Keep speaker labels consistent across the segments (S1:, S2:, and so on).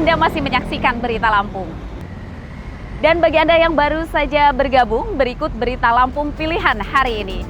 S1: Anda masih menyaksikan Berita Lampung. Dan bagi Anda yang baru saja bergabung, berikut Berita Lampung pilihan hari ini.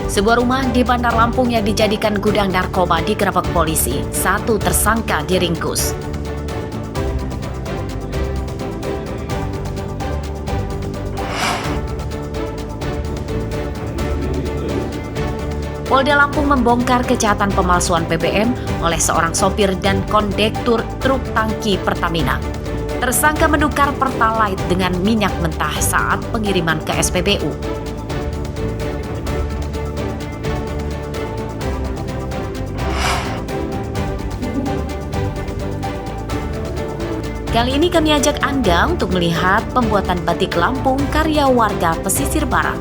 S1: Sebuah rumah di Bandar Lampung yang dijadikan gudang narkoba digerebek polisi. 1 tersangka diringkus. Polda Lampung membongkar kejahatan pemalsuan BBM oleh seorang sopir dan kondektur truk tangki Pertamina. Tersangka menukar Pertalite dengan minyak mentah saat pengiriman ke SPBU. Kali ini kami ajak Anda untuk melihat pembuatan batik Lampung karya warga pesisir barat.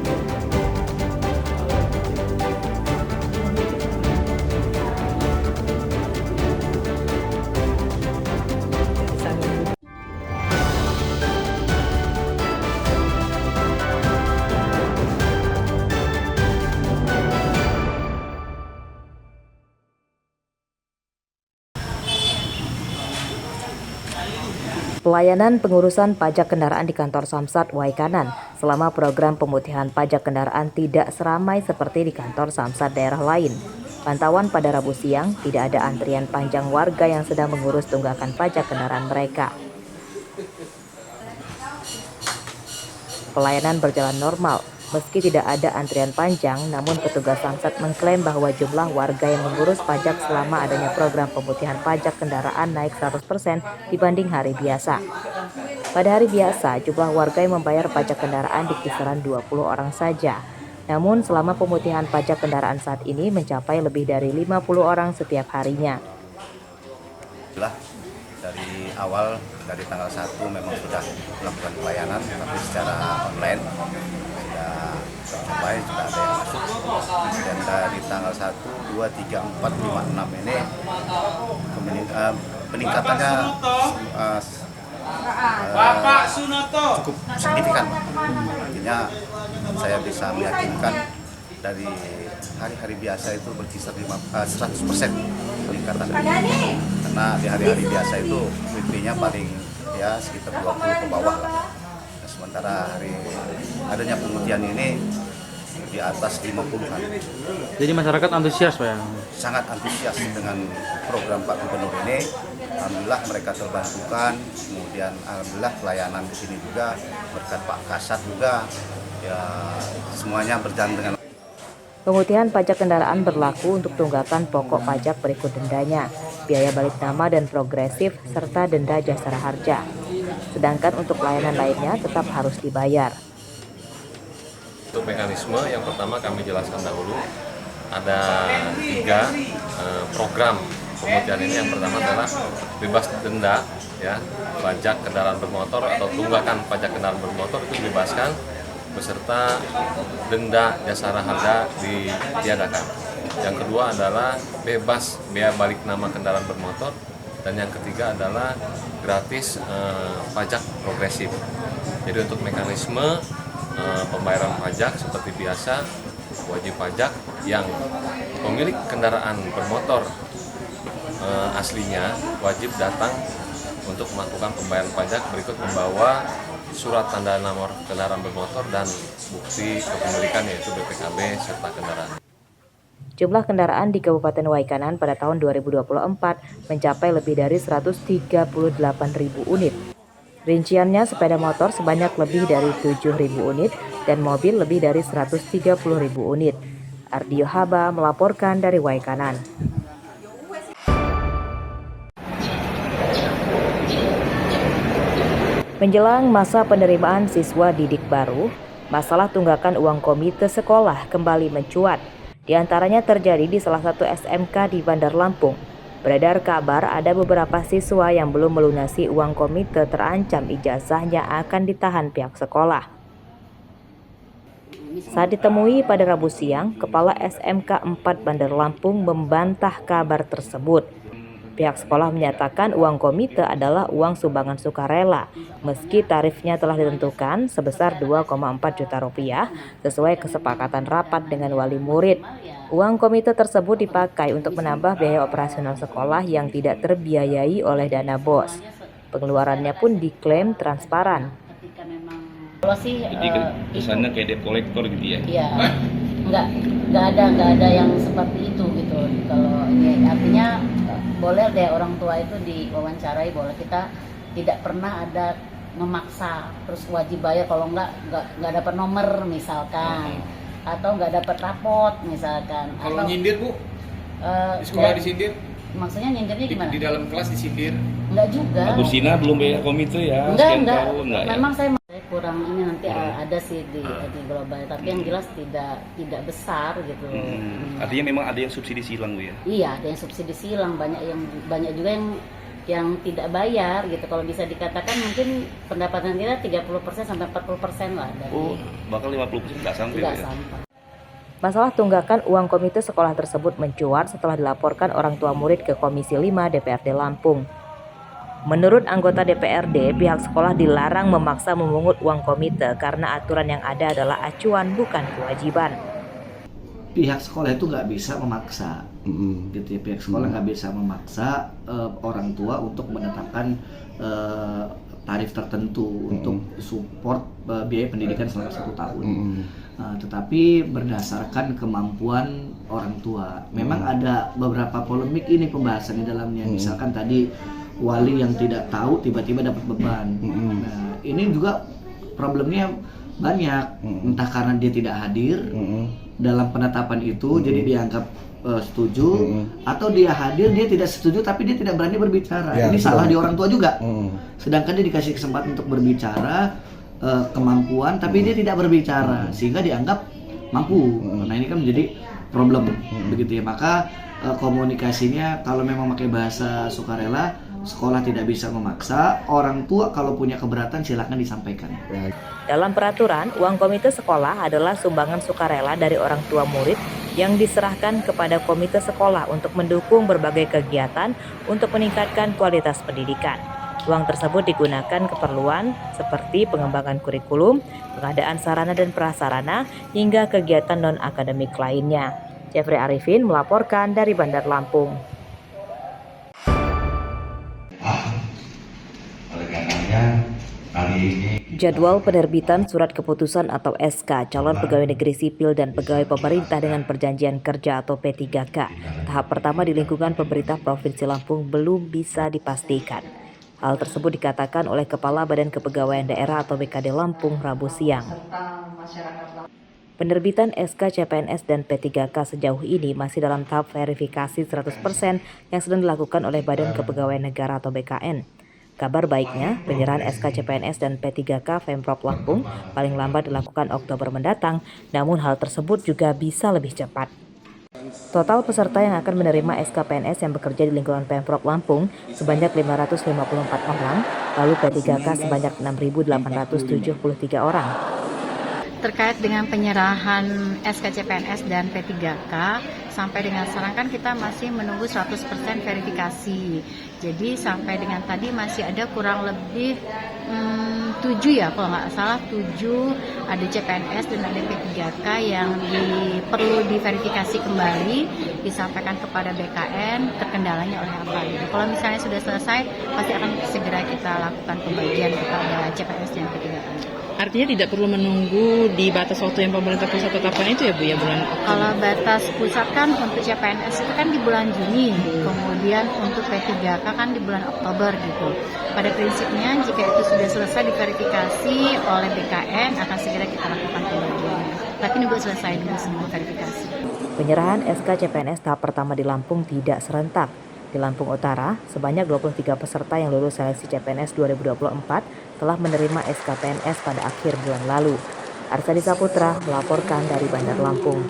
S1: Pelayanan pengurusan pajak kendaraan di kantor Samsat Waikanan selama program pemutihan pajak kendaraan tidak seramai seperti di kantor Samsat daerah lain. Pantauan pada Rabu siang, tidak ada antrian panjang warga yang sedang mengurus tunggakan pajak kendaraan mereka. Pelayanan berjalan normal, meski tidak ada antrian panjang, namun petugas Samsat mengklaim bahwa jumlah warga yang mengurus pajak selama adanya program pemutihan pajak kendaraan naik 100% dibanding hari biasa. Pada hari biasa, jumlah warga yang membayar pajak kendaraan di kisaran 20 orang saja. Namun selama pemutihan pajak kendaraan saat ini mencapai lebih dari 50 orang setiap harinya.
S2: Dari awal, dari tanggal 1 memang sudah melakukan pelayanan, tapi secara online sudah ada yang masuk. Dan dari tanggal 1, 2, 3, 4, 5, 6 ini peningkatannya cukup signifikan. Artinya saya bisa meyakinkan dari hari-hari biasa itu berkisar 100% peningkatan. Karena di hari-hari biasa itu weekly-nya paling ya sekitar 20 ke bawah lah. Sementara hari adanya pemutihan ini di atas 50-an.
S3: Jadi masyarakat antusias, Pak ya?
S2: Sangat antusias dengan program Pak Gubernur ini. Alhamdulillah mereka terbantukan. Kemudian alhamdulillah pelayanan di sini juga berkat Pak Kasat juga ya semuanya berjalan dengan.
S1: Pemutihan pajak kendaraan berlaku untuk tunggakan pokok pajak berikut dendanya, biaya balik nama dan progresif, serta denda jasara harja. Sedangkan untuk pelayanan lainnya tetap harus dibayar.
S4: Untuk mekanisme yang pertama kami jelaskan dahulu, ada 3 program pemutihan ini. Yang pertama adalah bebas denda, ya, pajak kendaraan bermotor atau tunggakan pajak kendaraan bermotor itu dibebaskan, beserta denda jasara harga ditiadakan. Yang kedua adalah bebas biaya balik nama kendaraan bermotor, dan yang ketiga adalah gratis pajak progresif. Jadi untuk mekanisme pembayaran pajak seperti biasa, wajib pajak yang pemilik kendaraan bermotor aslinya wajib datang untuk melakukan pembayaran pajak berikut membawa surat tanda nomor kendaraan bermotor dan bukti kepemilikan yaitu BPKB serta kendaraan.
S1: Jumlah kendaraan di Kabupaten Waikanan pada tahun 2024 mencapai lebih dari 138.000 unit. Rinciannya sepeda motor sebanyak lebih dari 7.000 unit dan mobil lebih dari 130.000 unit. Ardio Haba melaporkan dari Waikanan. Menjelang masa penerimaan siswa didik baru, masalah tunggakan uang komite sekolah kembali mencuat. Di antaranya terjadi di salah satu SMK di Bandar Lampung. Beredar kabar ada beberapa siswa yang belum melunasi uang komite terancam ijazahnya akan ditahan pihak sekolah. Saat ditemui pada Rabu siang, Kepala SMK 4 Bandar Lampung membantah kabar tersebut. Pihak sekolah menyatakan uang komite adalah uang sumbangan sukarela, meski tarifnya telah ditentukan sebesar 2,4 juta rupiah sesuai kesepakatan rapat dengan wali murid. Uang komite tersebut dipakai untuk menambah biaya operasional sekolah yang tidak terbiayai oleh dana BOS. Pengeluarannya pun diklaim transparan.
S5: Kalau sih,
S6: jadi kesannya kayak debt collector gitu ya?
S5: Iya, nggak ada yang seperti itu gitu. Kalau ya, artinya boleh deh orang tua itu diwawancarai, boleh, kita tidak pernah ada memaksa terus wajib bayar kalau nggak dapat nomor misalkan, atau nggak dapat rapot misalkan.
S6: Kalau
S5: atau,
S6: nyindir Bu, di sekolah disindir?
S5: Maksudnya nyindirnya gimana?
S6: Di dalam kelas disindir?
S5: Enggak juga.
S6: Bu Sina belum bayar komite ya?
S5: Enggak.
S6: Ya?
S5: Memang saya kurang ini nanti ada sih di global, tapi yang jelas tidak besar gitu.
S6: Artinya memang ada yang subsidi silang Bu ya?
S5: Iya, ada yang subsidi silang, banyak juga yang tidak bayar gitu. Kalau bisa dikatakan mungkin pendapatan kita 30% sampai 40% lah dari.
S6: Oh, bahkan 50% nggak sampai
S5: Tidak
S6: ya?
S5: sampai.
S1: Masalah tunggakan uang komite sekolah tersebut mencuat setelah dilaporkan orang tua murid ke Komisi 5 DPRD Lampung. Menurut anggota DPRD, pihak sekolah dilarang memaksa memungut uang komite karena aturan yang ada adalah acuan bukan kewajiban.
S7: Pihak sekolah itu nggak bisa memaksa, gitu ya. Pihak sekolah nggak bisa memaksa orang tua untuk menetapkan tarif tertentu untuk support biaya pendidikan selama 1 tahun. Tetapi berdasarkan kemampuan orang tua. Memang ada beberapa polemik ini pembahasan di dalamnya. Misalkan tadi wali yang tidak tahu tiba-tiba dapat beban. Nah, ini juga problemnya banyak. Entah karena dia tidak hadir dalam penetapan itu, jadi dianggap setuju, atau dia hadir, dia tidak setuju tapi dia tidak berani berbicara. Ini salah di orang tua juga. Sedangkan dia dikasih kesempatan untuk berbicara, kemampuan, tapi dia tidak berbicara sehingga dianggap mampu. Nah, ini kan menjadi problem begitu ya. Maka komunikasinya kalau memang pakai bahasa sukarela, sekolah tidak bisa memaksa. Orang tua kalau punya keberatan silakan disampaikan.
S1: Dalam peraturan, uang komite sekolah adalah sumbangan sukarela dari orang tua murid yang diserahkan kepada komite sekolah untuk mendukung berbagai kegiatan untuk meningkatkan kualitas pendidikan. Uang tersebut digunakan keperluan seperti pengembangan kurikulum, pengadaan sarana dan prasarana, hingga kegiatan non-akademik lainnya. Jeffrey Arifin melaporkan dari Bandar Lampung. Jadwal penerbitan surat keputusan atau SK calon pegawai negeri sipil dan pegawai pemerintah dengan perjanjian kerja atau P3K tahap pertama di lingkungan pemerintah Provinsi Lampung belum bisa dipastikan. Hal tersebut dikatakan oleh Kepala Badan Kepegawaian Daerah atau BKD Lampung Rabu siang. Penerbitan SK CPNS dan P3K sejauh ini masih dalam tahap verifikasi 100% yang sedang dilakukan oleh Badan Kepegawaian Negara atau BKN. Kabar baiknya, penyerahan SK CPNS dan P3K Pemprov Lampung paling lambat dilakukan Oktober mendatang, namun hal tersebut juga bisa lebih cepat. Total peserta yang akan menerima SK PNS yang bekerja di lingkungan Pemprov Lampung sebanyak 554 orang, lalu P3K sebanyak 6.873 orang.
S8: Terkait dengan penyerahan SK CPNS dan P3K, sampai dengan sekarang kan kita masih menunggu 100% verifikasi. Jadi sampai dengan tadi masih ada kurang lebih 7 ya, kalau nggak salah 7 ada CPNS dan ada P3K yang perlu diverifikasi kembali, disampaikan kepada BKN terkendalanya oleh apa. Jadi kalau misalnya sudah selesai, pasti akan segera kita lakukan pembagian kepada CPNS dan P3K.
S9: Artinya tidak perlu menunggu di batas waktu yang pemerintah pusat tetapkan itu ya Bu ya, bulan Oktober?
S8: Kalau batas pusat kan untuk CPNS itu kan di bulan Juni, kemudian untuk P3K kan di bulan Oktober gitu. Pada prinsipnya jika itu sudah selesai diverifikasi oleh BKN akan segera kita lakukan pembagian. Tapi nunggu selesai dulu semua verifikasi.
S1: Penyerahan SK CPNS tahap pertama di Lampung tidak serentak. Di Lampung Utara, sebanyak 23 peserta yang lulus seleksi CPNS 2024 telah menerima SK PNS pada akhir bulan lalu. Arsadi Saputra melaporkan dari Bandar Lampung.